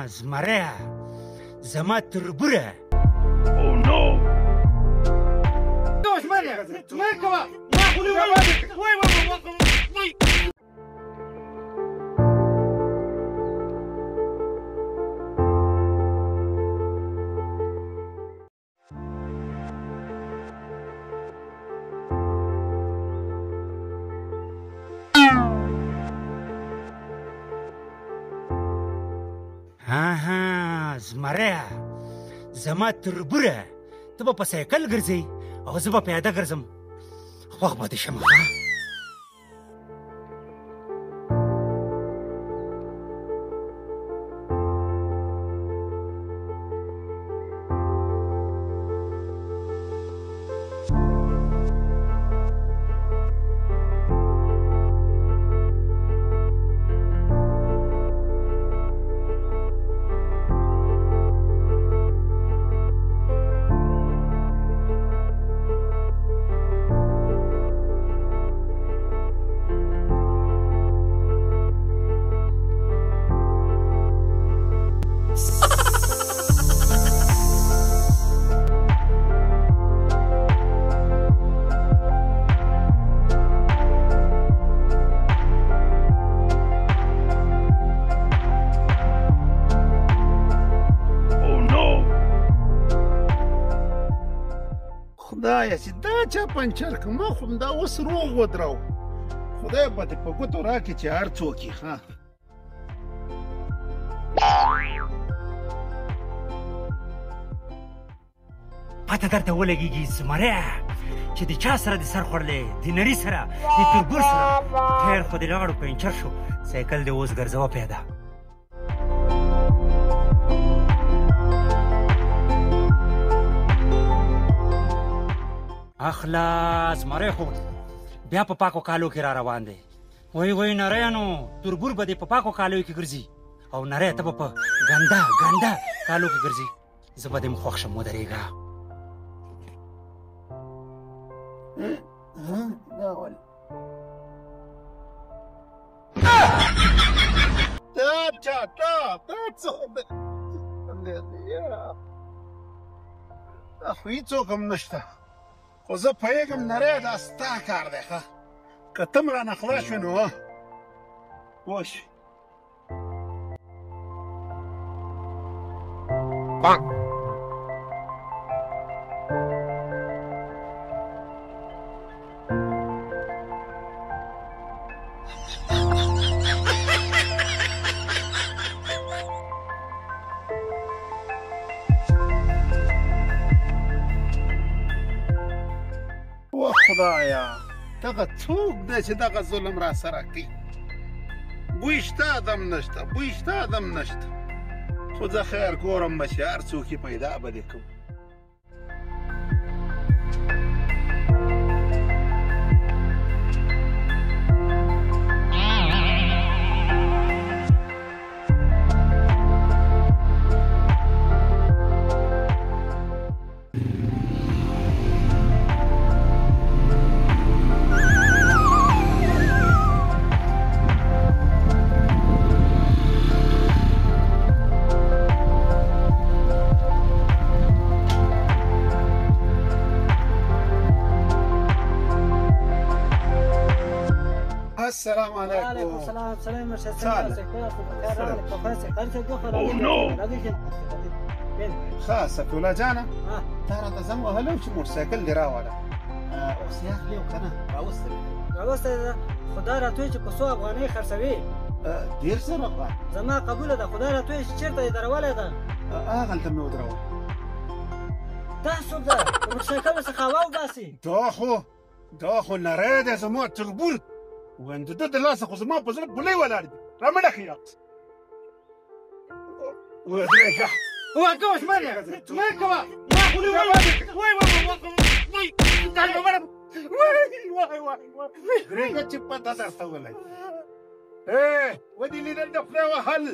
زمریا زما تربوره. او نو زمریا کوه ما خو وای زمریا زما تربوره، ته به په سایکل ګرځې او زه به پیاده ګرځم. خوښ به دې شم. خدایه چې دا چا پنچر که ما خو همدا اوس روغ ودرو. خدای به دې په ګوتو راکړي چې هر څوک یې ښه پته درته ولګېږي زمریا چې د چا سره د سر خوړلی، د نري سره، د تربور سره. خیر خو د لاړو پنچر شو، سایکل دې اوس ګرځوه پیاده. اخلا زمری خو بیا په پاکو کالو کې را روان دی. وای نریانو تربور به دې په پاکو کالو کې ګرځي او نری ته به په ګنده کالو کې ګرځي. زه به دې خوښ شم ودرېږه. دا ولې دا څه دا خو هېڅوک هم نشته، خو زه پوهېږم نری دا ستا کار دی ښه. که ته م رانه خلاص شوې نو پوه شوې. خدایا دغه څوک دی چې دغه ظلم را سره کوي؟ بوی شته ادم نشته، بوی شته ادم نشته. خو زه خیر ګورم به چې هر څوک یې پیدا به دې کوم. السلام علیکم. وعلیکم السلام. سلام مرشد. او نو ښه سفیوله جانه تا راته زنګ وهلی و چې موټرسایکل دې راوړه. اوس یې اخلې او که نه راوستی ده، خو دا راته وایي چې په څو افغانۍ خرڅوي. ډېر زر افغان زما قبوله ده، خو دا راته وایي چې چېرته یې درولی ده. هغلته مې ودرول. دا څوک ده د موټرسایکل څخه هوا وباسي؟ دا خو نری دی زما تربور. وین د ده د لاسه خو زما په زړه بولۍ ولاړ دي. رامنډه کړي ودرېږه. کوه زمریا کوه ما خو درېږه چې پته درته ولګي. ودې لیدل د خدای وهل